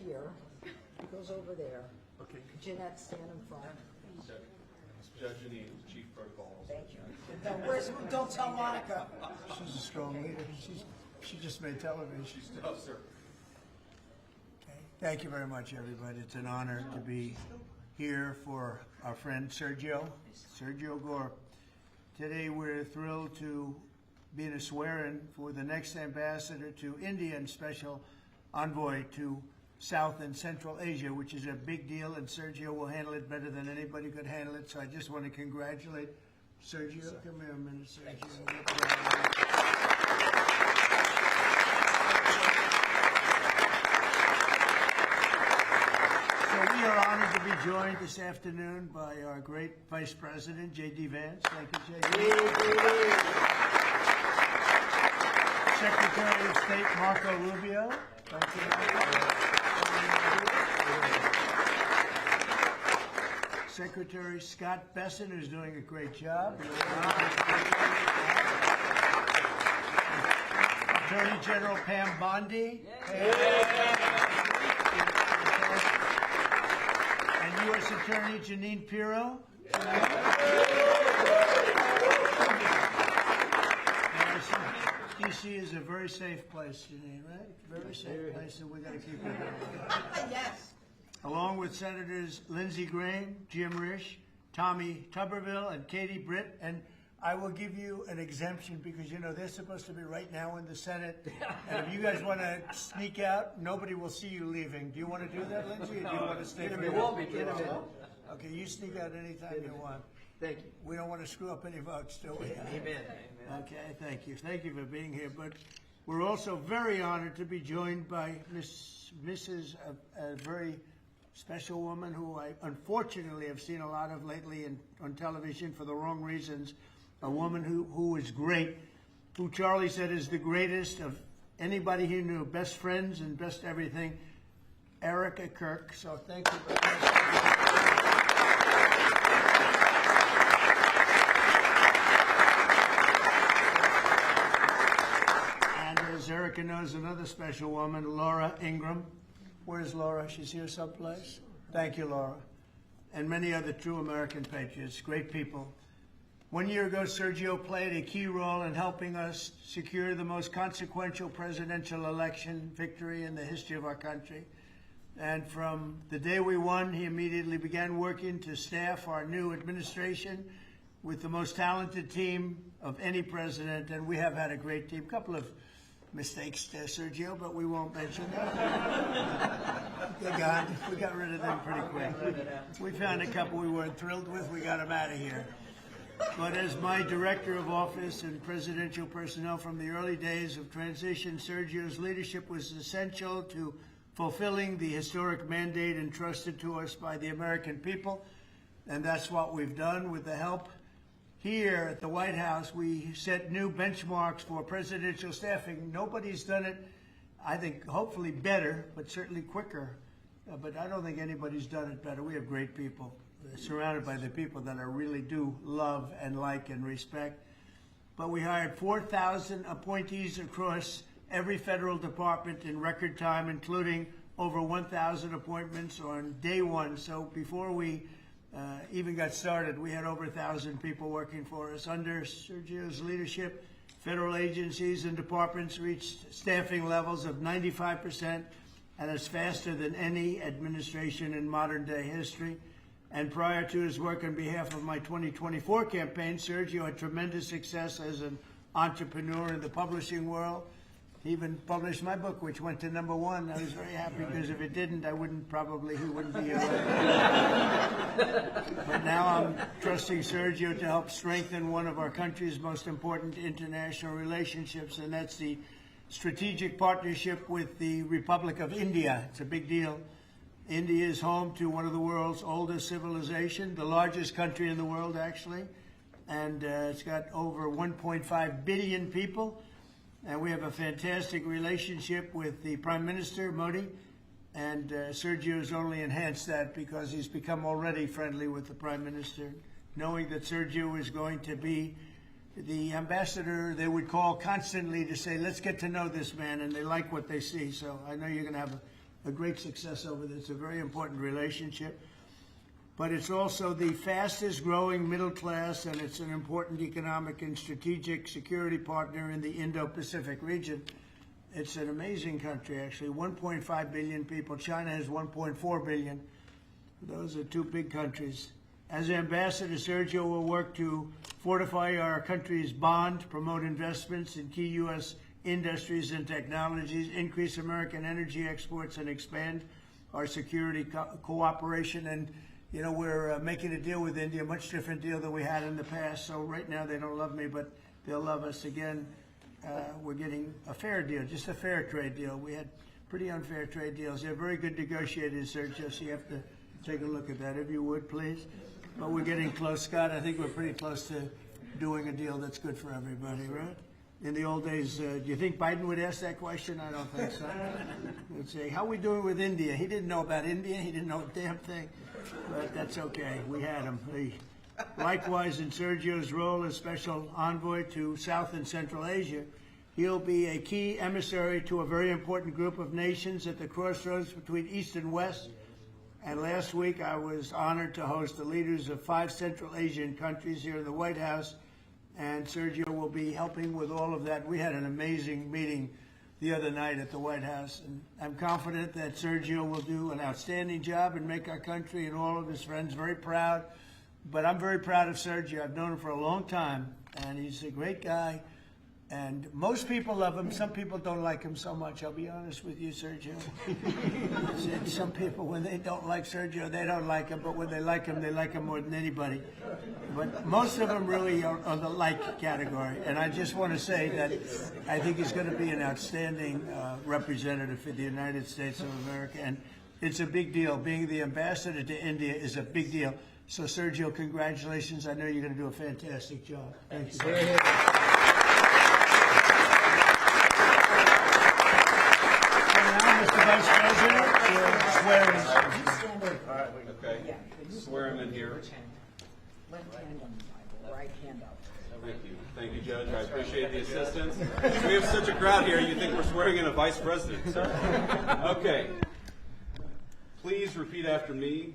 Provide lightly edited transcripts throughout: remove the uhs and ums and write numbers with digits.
Here, he goes over there. Okay. Jeanette, stand in front. Judge Janine, Chief Protocol. Thank you. Don't tell Monica. She's a strong leader. She just made television. Oh, sir. Okay. Thank you very much, everybody. It's an honor to be here for our friend Sergio Gore. Today we're thrilled to be in a swearing for the next ambassador to India and special envoy to South and Central Asia, which is a big deal, and Sergio will handle it better than anybody could handle it. So I just want to congratulate Sergio. Come here a minute, Sergio. So we are honored to be joined this afternoon by our great Vice President, J.D. Vance. Thank you, J.D. Secretary of State, Marco Rubio. Thank you. Secretary Scott Besson, who's doing a great job. Attorney General Pam Bondi. And U.S. Attorney Janine Pirro. D.C. is a very safe place, Janine, right? Very safe place, and we got to keep it that way. Yes. Along with Senators Lindsey Graham, Jim Risch, Tommy Tuberville, and Katie Britt. And I will give you an exemption because, you know, they're supposed to be right now in the Senate. And if you guys want to sneak out, nobody will see you leaving. Do you want to do that, Lindsey, or do you want to stay for Okay, you sneak out anytime you want. Thank you. We don't want to screw up any votes, do we? Amen. Okay, thank you. Thank you for being here. But we're also very honored to be joined by Mrs. a very special woman who I unfortunately have seen a lot of lately on television for the wrong reasons. A woman who is great, who Charlie said is the greatest of anybody he knew, best friends and best everything, Erika Kirk. So thank you very much. And as Erika knows, another special woman, Laura Ingram. Where's Laura? She's here someplace. Thank you, Laura. And many other true American patriots, great people. 1 year ago, Sergio played a key role in helping us secure the most consequential presidential election victory in the history of our country. And from the day we won, he immediately began working to staff our new administration with the most talented team of any president. And we have had a great team. A couple of mistakes there, Sergio, but we won't mention them. They're gone. We got rid of them pretty quick. We found a couple we weren't thrilled with. We got them out of here. But as my director of office and presidential personnel from the early days of transition, Sergio's leadership was essential to fulfilling the historic mandate entrusted to us by the American people. And that's what we've done with the help. Here at the White House, we set new benchmarks for presidential staffing. Nobody's done it, I think, hopefully better, but certainly quicker. But I don't think anybody's done it better. We have great people, surrounded by the people that I really do love and like and respect. But we hired 4,000 appointees across every federal department in record time, including over 1,000 appointments on day one. So before we even got started, we had over 1,000 people working for us. Under Sergio's leadership, federal agencies and departments reached staffing levels of 95%, and it's faster than any administration in modern day history. And prior to his work on behalf of my 2024 campaign, Sergio had tremendous success as an entrepreneur in the publishing world. He even published my book, which went to #1. I was very happy because if it didn't, he wouldn't be here. But now I'm trusting Sergio to help strengthen one of our country's most important international relationships, and that's the strategic partnership with the Republic of India. It's a big deal. India is home to one of the world's oldest civilizations, the largest country in the world, actually, and it's got over 1.5 billion people. And we have a fantastic relationship with the Prime Minister, Modi, and Sergio's only enhanced that because he's become already friendly with the Prime Minister, knowing that Sergio is going to be the ambassador they would call constantly to say, let's get to know this man, and they like what they see. So I know you're going to have a great success over there. It's a very important relationship. But it's also the fastest growing middle class, and it's an important economic and strategic security partner in the Indo-Pacific region. It's an amazing country, actually. 1.5 billion people. China has 1.4 billion. Those are two big countries. As ambassador, Sergio will work to fortify our country's bond, promote investments in key U.S. industries and technologies, increase American energy exports, and expand our security cooperation. And you know, we're making a deal with India, a much different deal than we had in the past. So right now they don't love me, but they'll love us again. We're getting a fair deal, just a fair trade deal. We had pretty unfair trade deals. They're very good negotiators, Sergio, so you have to take a look at that, if you would, please. But we're getting close, Scott. I think we're pretty close to doing a deal that's good for everybody, right? In the old days, do you think Biden would ask that question? I don't think so. He'd say, how are we doing with India? He didn't know about India. He didn't know a damn thing. But that's okay. We had him. Likewise, in Sergio's role as special envoy to South and Central Asia, he'll be a key emissary to a very important group of nations at the crossroads between East and West. And last week, I was honored to host the leaders of 5 Central Asian countries here in the White House, and Sergio will be helping with all of that. We had an amazing meeting the other night at the White House, and I'm confident that Sergio will do an outstanding job and make our country and all of his friends very proud. But I'm very proud of Sergio. I've known him for a long time, and he's a great guy. And most people love him. Some people don't like him so much. I'll be honest with you, Sergio. Some people, when they don't like Sergio, they don't like him. But when they like him more than anybody. But most of them really are the like category. And I just want to say that I think he's going to be an outstanding representative for the United States of America. And it's a big deal. Being the ambassador to India is a big deal. So, Sergio, congratulations. I know you're going to do a fantastic job. Thank you. Mr. Vice President, swearing. Okay. Swear him in here. Left hand on, right hand up. Thank you, Judge. I appreciate the assistance. We have such a crowd here, you think we're swearing in a vice president, sir. Okay. Please repeat after me.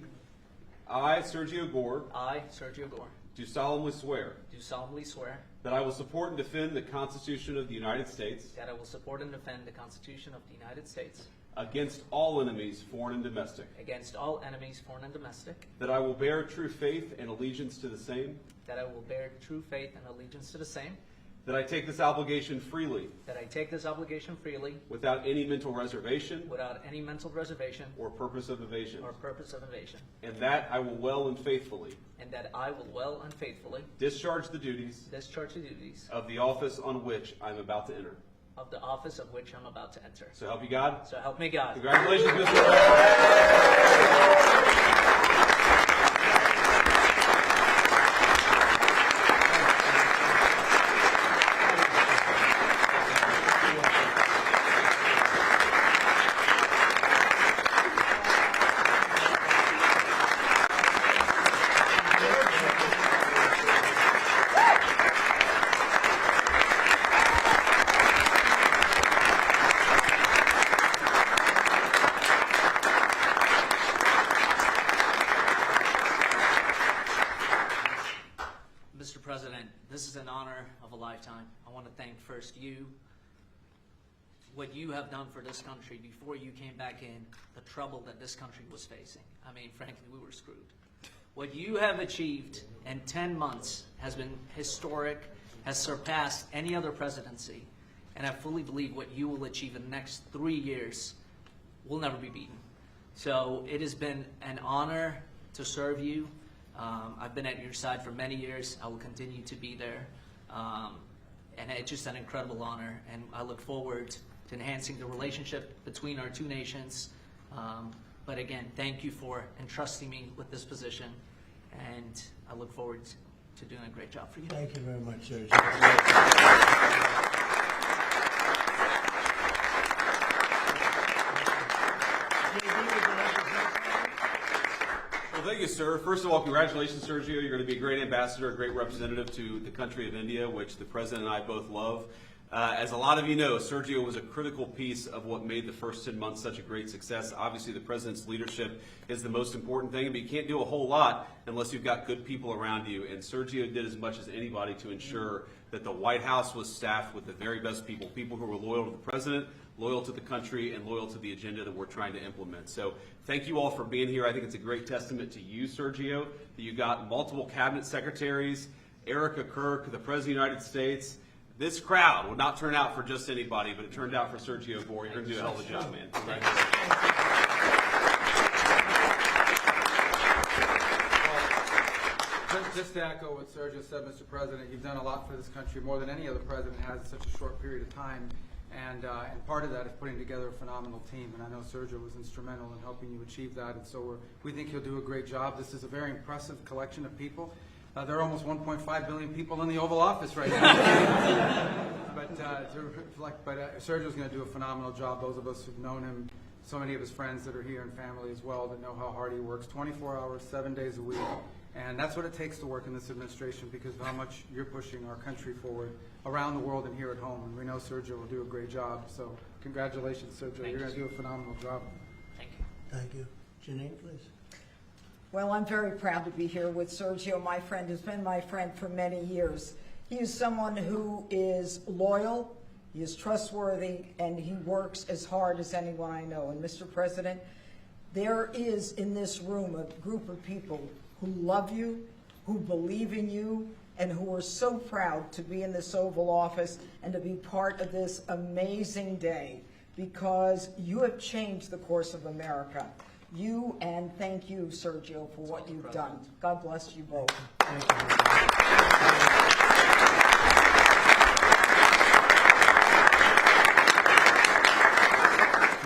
I, Sergio Gore, I, Sergio Gore, do solemnly swear do solemnly swear that I will support and defend the Constitution of the United States that I will support and defend the Constitution of the United States against all enemies, foreign and domestic, against all enemies, foreign and domestic, that I will bear true faith and allegiance to the same, that I will bear true faith and allegiance to the same, that I take this obligation freely that I take this obligation freely without any mental reservation without any mental reservation or purpose of evasion, or purpose of evasion, and that I will well and faithfully and that I will well and faithfully discharge the duties discharge the duties of the office on which I am about to enter. of the office of which I'm about to enter. So help you God. So help me God. Congratulations, Mr. President. Mr. President, this is an honor of a lifetime. I want to thank first you, what you have done for this country before you came back in, the trouble that this country was facing. I mean, frankly, we were screwed. What you have achieved in 10 months has been historic, has surpassed any other presidency, and I fully believe what you will achieve in the next 3 years will never be beaten. So it has been an honor to serve you. I've been at your side for many years. I will continue to be there. And it's just an incredible honor. And I look forward to enhancing the relationship between our two nations. But again, thank you for entrusting me with this position. And I look forward to doing a great job for you. Thank you very much, Sergio. Well, thank you, sir. First of all, congratulations, Sergio. You're going to be a great ambassador, a great representative to the country of India, which the President and I both love. As a lot of you know, Sergio was a critical piece of what made the first 10 months such a great success. Obviously, the president's leadership is the most important thing, but you can't do a whole lot unless you've got good people around you. And Sergio did as much as anybody to ensure that the White House was staffed with the very best people, people who were loyal to the president, loyal to the country, and loyal to the agenda that we're trying to implement. So thank you all for being here. I think it's a great testament to you, Sergio, that you got multiple cabinet secretaries, Erika, Kirk, the President of the United States. This crowd would not turn out for just anybody, but it turned out for Sergio Gore. You're going to do a hell of a job, man. Just to echo what Sergio said, Mr. President, you've done a lot for this country, more than any other president has in such a short period of time. And part of that is putting together a phenomenal team. And I know Sergio was instrumental in helping you achieve that. And so we think he'll do a great job. This is a very impressive collection of people. There are almost 1.5 billion people in the Oval Office right now. but Sergio's going to do a phenomenal job. Those of us who've known him, so many of his friends that are here and family as well, that know how hard he works, 24 hours, 7 days a week. And that's what it takes to work in this administration, because of how much you're pushing our country forward around the world and here at home. And we know Sergio will do a great job. So congratulations, Sergio. You're going to do a phenomenal job. Thank you. Thank you. Janine, please. Well, I'm very proud to be here with Sergio, my friend, who's been my friend for many years. He is someone who is loyal, he is trustworthy, and he works as hard as anyone I know. And Mr. President, there is in this room a group of people who love you, who believe in you, and who are so proud to be in this Oval Office and to be part of this amazing day, because you have changed the course of America. You, and thank you, Sergio, for what you've done. God bless you both. Thank you.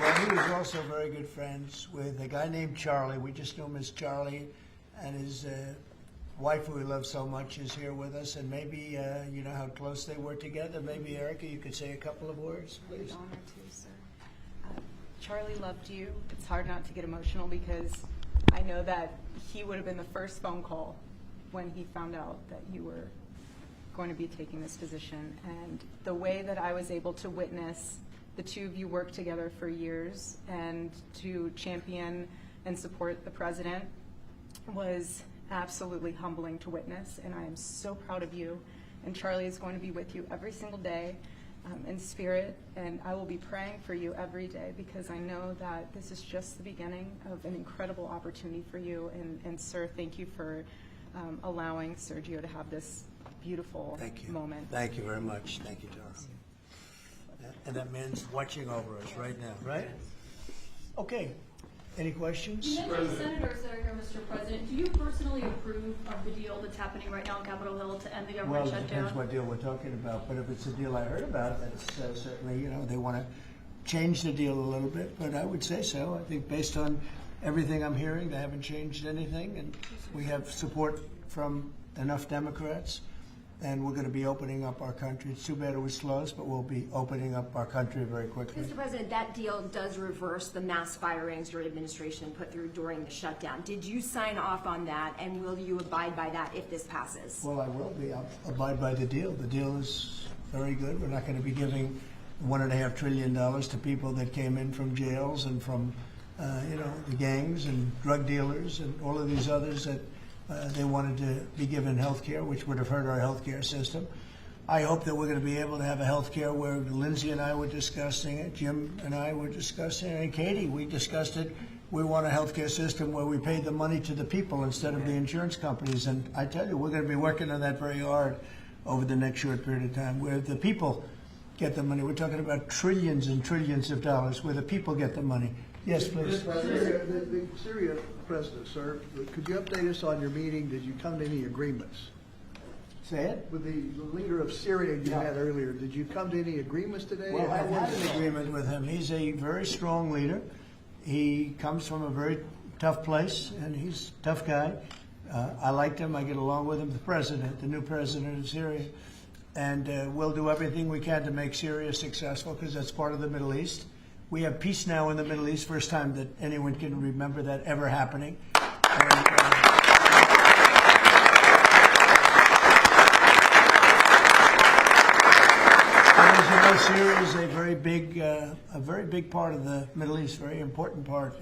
Well, he was also very good friends with a guy named Charlie. We just knew him as Charlie, and his wife, who we love so much, is here with us. And maybe you know how close they were together. Maybe, Erika, you could say a couple of words, please. Honor to, sir. Charlie loved you. It's hard not to get emotional because I know that he would have been the first phone call when he found out that you were going to be taking this position. And the way that I was able to witness the two of you work together for years and to champion and support the president was absolutely humbling to witness. And I am so proud of you. And Charlie is going to be with you every single day. In spirit, and I will be praying for you every day, because I know that this is just the beginning of an incredible opportunity for you. And sir, thank you for allowing Sergio to have this beautiful moment. Thank you very much. Thank you, Charlie. And that man's watching over us right now, right? Okay. Any questions? You mentioned senators that are here, Mr. President. Do you personally approve of the deal that's happening right now on Capitol Hill to end the government Well, it shutdown? depends what deal we're talking about. But if it's a deal I heard about, that's certainly, you know, they want to change the deal a little bit. But I would say so. I think based on everything I'm hearing, they haven't changed anything. And we have support from enough Democrats. And we're going to be opening up our country. It's too bad it was closed, but we'll be opening up our country very quickly. Mr. President, that deal does reverse the mass firings your administration put through during the shutdown. Did you sign off on that, and will you abide by that if this passes? Well, I will be. I'll abide by the deal. The deal is very good. We're not going to be giving $1.5 trillion to people that came in from jails and from, you know, the gangs and drug dealers and all of these others that they wanted to be given health care, which would have hurt our health care system. I hope that we're going to be able to have a health care where Lindsay and I were discussing it, Jim and I were discussing it, and Katie, we discussed it. We want a health care system where we pay the money to the people instead of the insurance companies. And I tell you, we're going to be working on that very hard over the next short period of time, where the people get the money. We're talking about trillions and trillions of dollars where the people get the money. Yes, please. The Syria president, sir, could you update us on your meeting? Did you come to any agreements? Say it. With the leader of Syria you had earlier, did you come to any agreements today? Well, I've had an agreement with him. He's a very strong leader. He comes from a very tough place, and he's a tough guy. I liked him. I get along with him. The president, the new president of Syria. And we'll do everything we can to make Syria successful, because that's part of the Middle East. We have peace now in the Middle East, first time that anyone can remember that ever happening. And as you know, Syria is a very big part of the Middle East, very important part.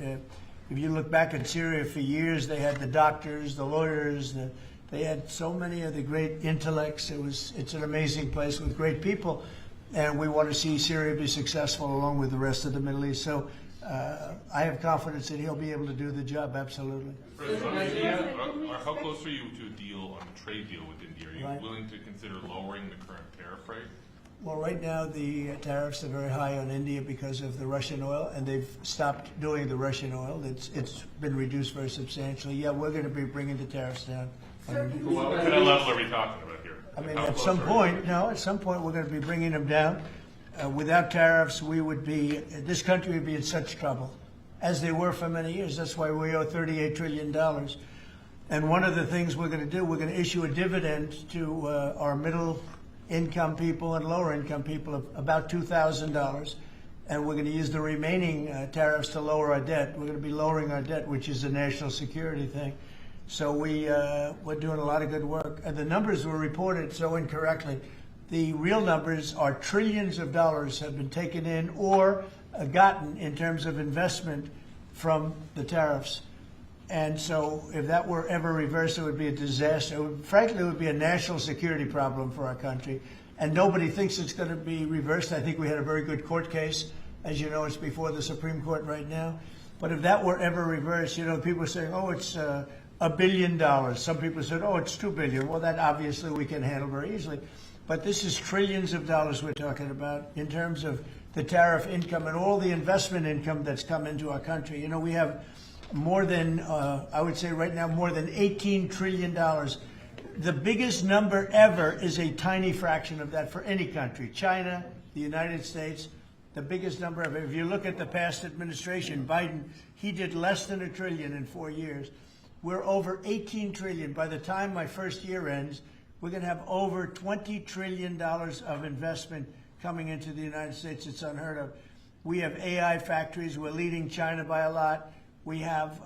If you look back at Syria for years, they had the doctors, the lawyers, they had so many of the great intellects. It's an amazing place with great people, and we want to see Syria be successful along with the rest of the Middle East. So I have confidence that he'll be able to do the job, absolutely. President, on India, how close are you to a deal, on a trade deal with India? Are you Right. willing to consider lowering the current tariff rate? Well, right now the tariffs are very high on India because of the Russian oil, and they've stopped doing the Russian oil. It's been reduced very substantially. Yeah, we're going to be bringing the tariffs down. What kind of level are we talking about here? I mean, How at close some are you? point, at some point we're going to be bringing them down. Without tariffs, this country would be in such trouble, as they were for many years. That's why we owe $38 trillion. And one of the things we're going to do, we're going to issue a dividend to our middle income people and lower income people of about $2,000. And we're going to use the remaining tariffs to lower our debt. We're going to be lowering our debt, which is a national security thing. So we're doing a lot of good work. And the numbers were reported so incorrectly. The real numbers are trillions of dollars have been taken in or gotten in terms of investment from the tariffs. And so if that were ever reversed, it would be a disaster. Frankly, it would be a national security problem for our country. And nobody thinks it's going to be reversed. I think we had a very good court case. As you know, it's before the Supreme Court right now. But if that were ever reversed, people are saying, oh, it's $1 billion. Some people said, oh, it's $2 billion. Well, that obviously we can handle very easily. But this is trillions of dollars we're talking about in terms of the tariff income and all the investment income that's come into our country. We have more than, I would say right now, more than $18 trillion. The biggest number ever is a tiny fraction of that for any country. China, the United States, the biggest number ever. If you look at the past administration, Biden, he did less than $1 trillion in 4 years. We're over $18 trillion. By the time my first year ends, we're going to have over $20 trillion of investment coming into the United States. It's unheard of. We have AI factories. We're leading China by a lot. We have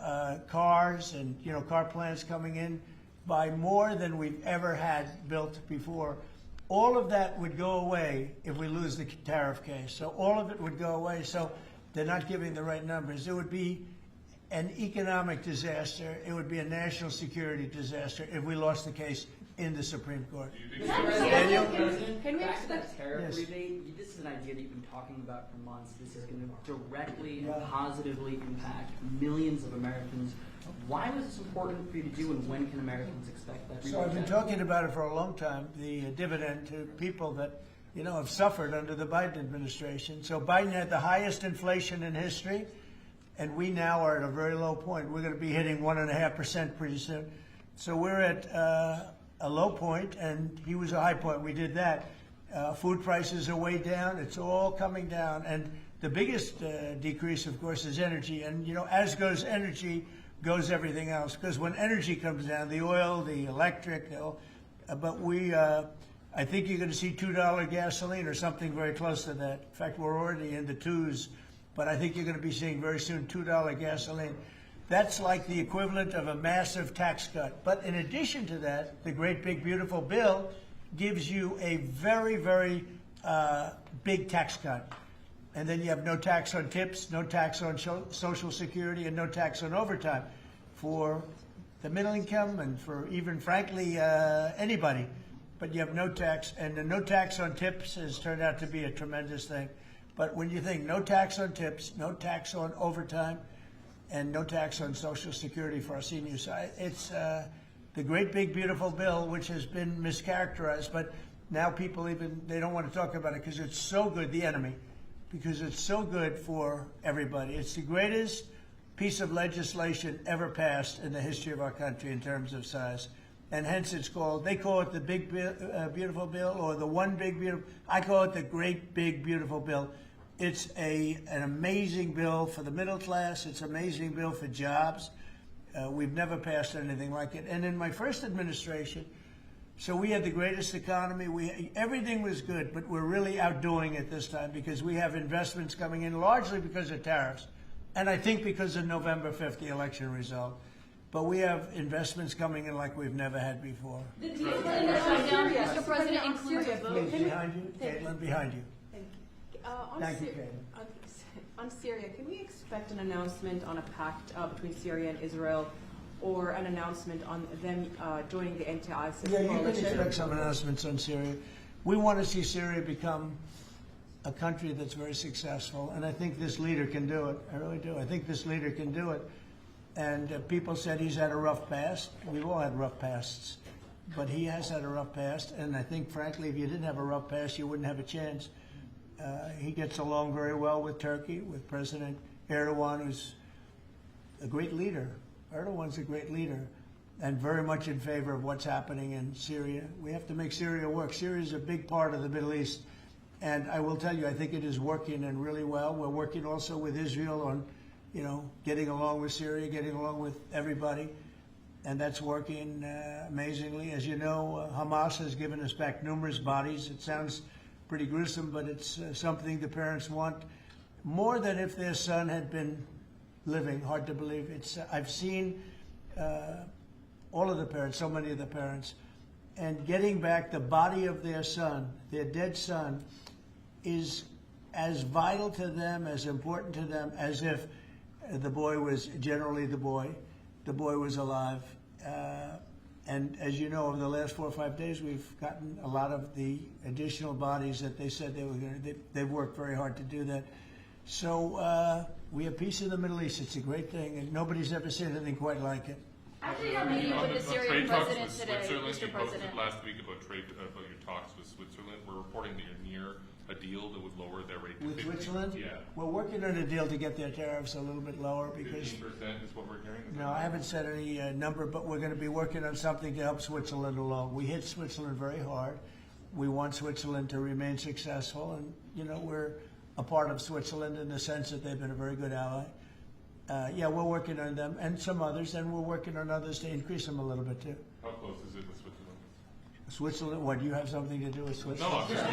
cars and car plants coming in by more than we've ever had built before. All of that would go away if we lose the tariff case. So all of it would go away. So they're not giving the right numbers. It would be an economic disaster. It would be a national security disaster if we lost the case in the Supreme Court. Daniel, Can we back to that tariff Yes. rebate, this is an idea that you've been talking about for months. This is going to directly and positively impact millions of Americans. Why was this important for you to do, and when can Americans expect that rebate? So I've been talking about it for a long time, the dividend to people that, have suffered under the Biden administration. So Biden had the highest inflation in history, and we now are at a very low point. We're going to be hitting 1.5% pretty soon. So we're at a low point, and he was a high point. We did that. Food prices are way down. It's all coming down. And the biggest decrease, of course, is energy. And, as goes energy, goes everything else. Because when energy comes down, the oil, the electric, I think you're going to see $2 gasoline or something very close to that. In fact, we're already in the twos, but I think you're going to be seeing very soon $2 gasoline. That's like the equivalent of a massive tax cut. But in addition to that, the great big beautiful bill gives you a very, very big tax cut. And then you have no tax on tips, no tax on Social Security, and no tax on overtime for the middle income and for even, frankly, anybody. But you have no tax, and the no tax on tips has turned out to be a tremendous thing. But when you think no tax on tips, no tax on overtime, and no tax on Social Security for our seniors, it's the great big beautiful bill, which has been mischaracterized. But now people they don't want to talk about it because it's so good, the enemy, because it's so good for everybody. It's the greatest piece of legislation ever passed in the history of our country in terms of size. And hence they call it the big beautiful bill, or the one big beautiful. I call it the great big beautiful bill. It's an amazing bill for the middle class. It's an amazing bill for jobs. We've never passed anything like it. And in my first administration, so we had the greatest economy. Everything was good, but we're really outdoing it this time because we have investments coming in largely because of tariffs, and I think because of November 5th, the election result. But we have investments coming in like we've never had before. The deal in the shutdown, Mr. President, includes a vote. Behind you, Caitlin, behind you. Thank you, Katie. On Syria, can we expect an announcement on a pact between Syria and Israel, or an announcement on them joining the anti-ISIS Yeah, you coalition? can expect some announcements on Syria. We want to see Syria become a country that's very successful, and I think this leader can do it. I really do. I think this leader can do it. And people said he's had a rough past. We've all had rough pasts, but he has had a rough past, and I think, frankly, if you didn't have a rough past, you wouldn't have a chance. He gets along very well with Turkey, with President Erdogan, who's a great leader. Erdogan's a great leader, and very much in favor of what's happening in Syria. We have to make Syria work. Syria is a big part of the Middle East, and I will tell you, I think it is working and really well. We're working also with Israel on, getting along with Syria, getting along with everybody, and that's working amazingly. As you know, Hamas has given us back numerous bodies. It sounds pretty gruesome, but it's something the parents want more than if their son had been living. Hard to believe. I've seen all of the parents, so many of the parents, and getting back the body of their son, their dead son, is as vital to them, as important to them, as if the boy was generally the boy was alive. And as you know, over the last 4 or 5 days, we've gotten a lot of the additional bodies that they said they were going to. They've worked very hard to do that. So we have peace in the Middle East. It's a great thing, and nobody's ever seen anything quite like it. After your meeting with the Syrian president today, Mr. You President. posted last week about your talks with Switzerland. We're reporting that you're near a deal that would lower their rate to With 50. Switzerland? Yeah. We're working on a deal to get their tariffs a little bit lower because. 15% is what we're hearing. No, I haven't said any number, but we're going to be working on something to help Switzerland along. We hit Switzerland very hard. We want Switzerland to remain successful, and we're a part of Switzerland in the sense that they've been a very good ally. Yeah, we're working on them and some others, and we're working on others to increase them a little bit too. How close is it with Switzerland? Switzerland? What, do you have something to do with Switzerland? No, I'm just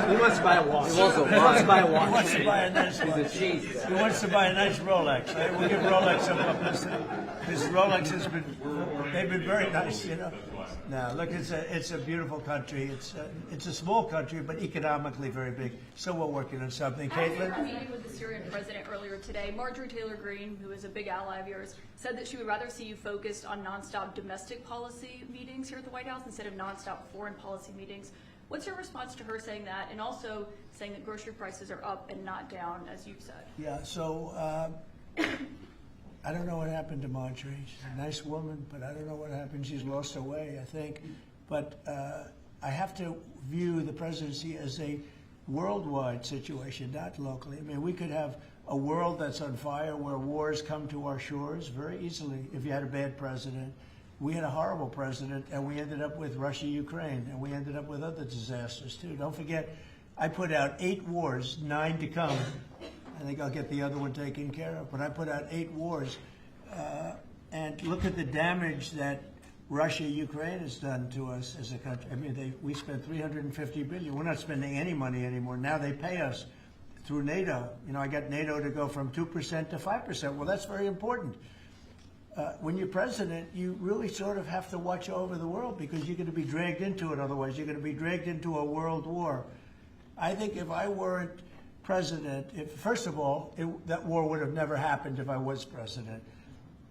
He wants to buy a watch. He wants to buy a watch. He wants to buy a nice watch. He's a cheese. He wants to buy a nice Rolex. Right? We'll give Rolex some publicity. This Rolex has been, they've been very nice, No, look, it's a beautiful country. It's a small country, but economically very big. So we're working on something. After Caitlin? a meeting with the Syrian president earlier today, Marjorie Taylor Greene, who is a big ally of yours, said that she would rather see you focused on nonstop domestic policy meetings here at the White House instead of nonstop foreign policy meetings. What's your response to her saying that, and also saying that grocery prices are up and not down, as you've said? Yeah, so I don't know what happened to Marjorie. She's a nice woman, but I don't know what happened. She's lost her way, I think. But I have to view the presidency as a worldwide situation, not locally. I mean, we could have a world that's on fire where wars come to our shores very easily if you had a bad president. We had a horrible president, and we ended up with Russia-Ukraine, and we ended up with other disasters, too. Don't forget, I put out 8 wars, 9 to come. I think I'll get the other one taken care of. But I put out 8 wars. And look at the damage that Russia-Ukraine has done to us as a country. I mean, we spent $350 billion. We're not spending any money anymore. Now they pay us through NATO. I got NATO to go from 2% to 5%. Well, that's very important. When you're president, you really sort of have to watch over the world because you're going to be dragged into it otherwise. You're going to be dragged into a world war. I think if I weren't president, first of all, that war would have never happened if I was president.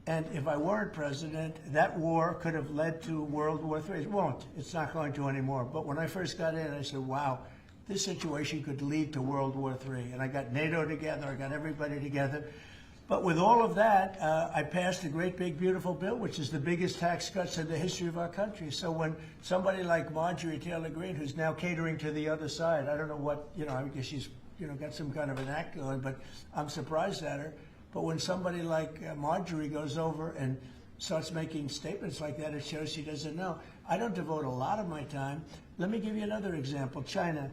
And if I weren't president, that war could have led to World War III. It won't. It's not going to anymore. But when I first got in, I said, wow, this situation could lead to World War III. And I got NATO together. I got everybody together. But with all of that, I passed a great, big, beautiful bill, which is the biggest tax cuts in the history of our country. So when somebody like Marjorie Taylor Greene, who's now catering to the other side, I don't know what, I guess she's, got some kind of an act going, but I'm surprised at her. But when somebody like Marjorie goes over and starts making statements like that, it shows she doesn't know. I don't devote a lot of my time. Let me give you another example. China.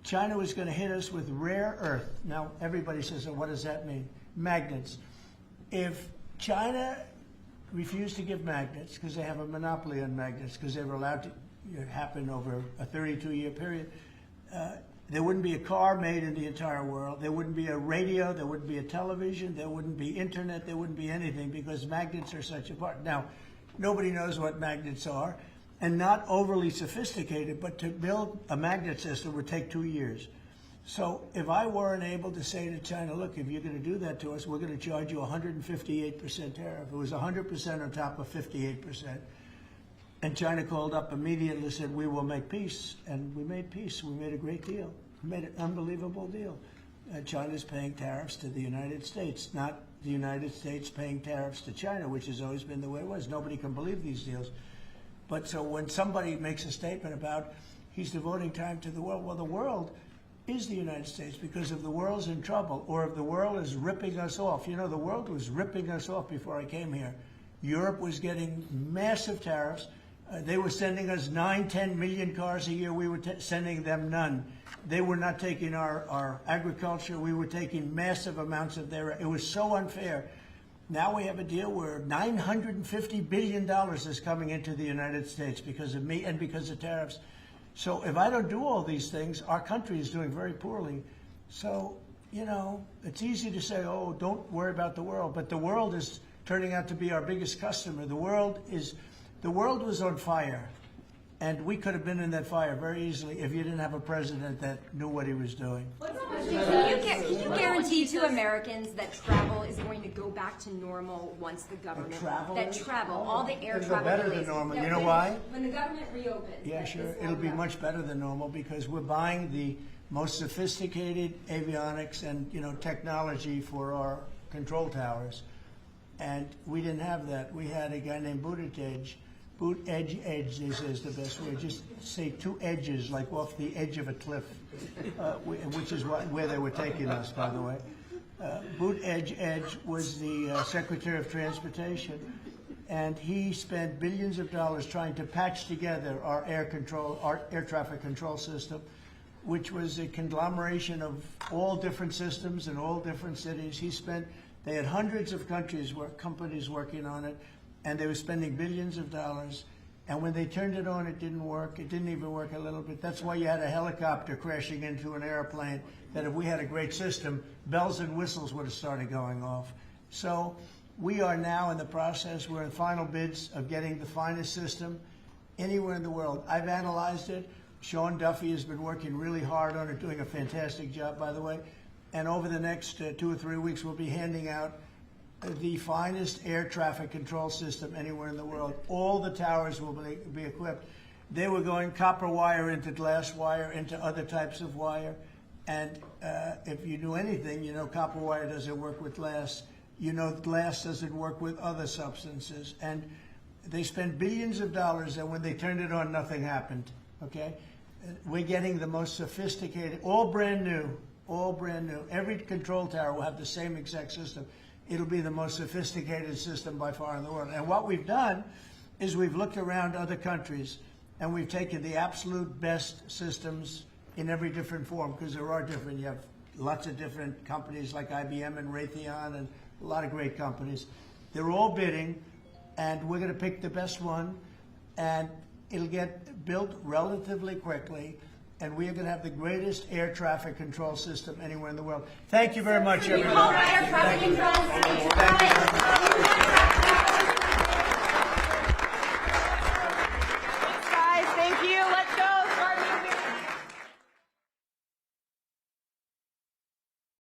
China was going to hit us with rare earth. Now, everybody says, oh, what does that mean? Magnets. If China refused to give magnets, because they have a monopoly on magnets, because they were allowed to happen over a 32-year period, there wouldn't be a car made in the entire world. There wouldn't be a radio. There wouldn't be a television. There wouldn't be internet. There wouldn't be anything because magnets are such a part. Now, nobody knows what magnets are, and not overly sophisticated, but to build a magnet system would take 2 years. So if I weren't able to say to China, look, if you're going to do that to us, we're going to charge you 158% tariff. It was 100% on top of 58%. And China called up immediately and said, we will make peace. And we made peace. We made a great deal. We made an unbelievable deal. China's paying tariffs to the United States, not the United States paying tariffs to China, which has always been the way it was. Nobody can believe these deals. But so when somebody makes a statement about he's devoting time to the world, well, the world is the United States, because if the world's in trouble or if the world is ripping us off, you know, the world was ripping us off before I came here. Europe was getting massive tariffs. They were sending us 9-10 million cars a year. We were sending them none. They were not taking our agriculture. We were taking massive amounts of their. It was so unfair. Now we have a deal where $950 billion is coming into the United States because of me and because of tariffs. So if I don't do all these things, our country is doing very poorly. So, you know, it's easy to say, oh, don't worry about the world. But the world is turning out to be our biggest customer. The world was on fire. And we could have been in that fire very easily if you didn't have a president that knew what he was doing. Can you guarantee to Americans that travel is going to go back to normal once the government all the air It'll travel go better delays. than normal. You know why? When the government reopens. Yeah, sure. It'll be much better than normal because we're buying the most sophisticated avionics and, you know, technology for our control towers. And we didn't have that. We had a guy named Buttigieg. Edge, they say is the best way. Just say two edges, like off the edge of a cliff, which is where they were taking us, by the way. Buttigieg was the Secretary of Transportation, and he spent billions of dollars trying to patch together our air traffic control system, which was a conglomeration of all different systems in all different cities. They had hundreds of companies working on it. And they were spending billions of dollars. And when they turned it on, it didn't work. It didn't even work a little bit. That's why you had a helicopter crashing into an airplane, that if we had a great system, bells and whistles would have started going off. So we are now in the process. We're in final bids of getting the finest system anywhere in the world. I've analyzed it. Sean Duffy has been working really hard on it, doing a fantastic job, by the way. And over the next 2 or 3 weeks, we'll be handing out the finest air traffic control system anywhere in the world. All the towers will be equipped. They were going copper wire into glass wire into other types of wire. And if you knew anything, you know copper wire doesn't work with glass. You know glass doesn't work with other substances. And they spent billions of dollars, and when they turned it on, nothing happened, okay? We're getting the most sophisticated, all brand new. Every control tower will have the same exact system. It'll be the most sophisticated system by far in the world. And what we've done is we've looked around other countries and we've taken the absolute best systems in every different form, because there are different. You have lots of different companies like IBM and Raytheon and a lot of great companies. They're all bidding, and we're going to pick the best one, and it'll get built relatively quickly. And we are going to have the greatest air traffic control system anywhere in the world. Thank you very much, everybody. Air traffic control.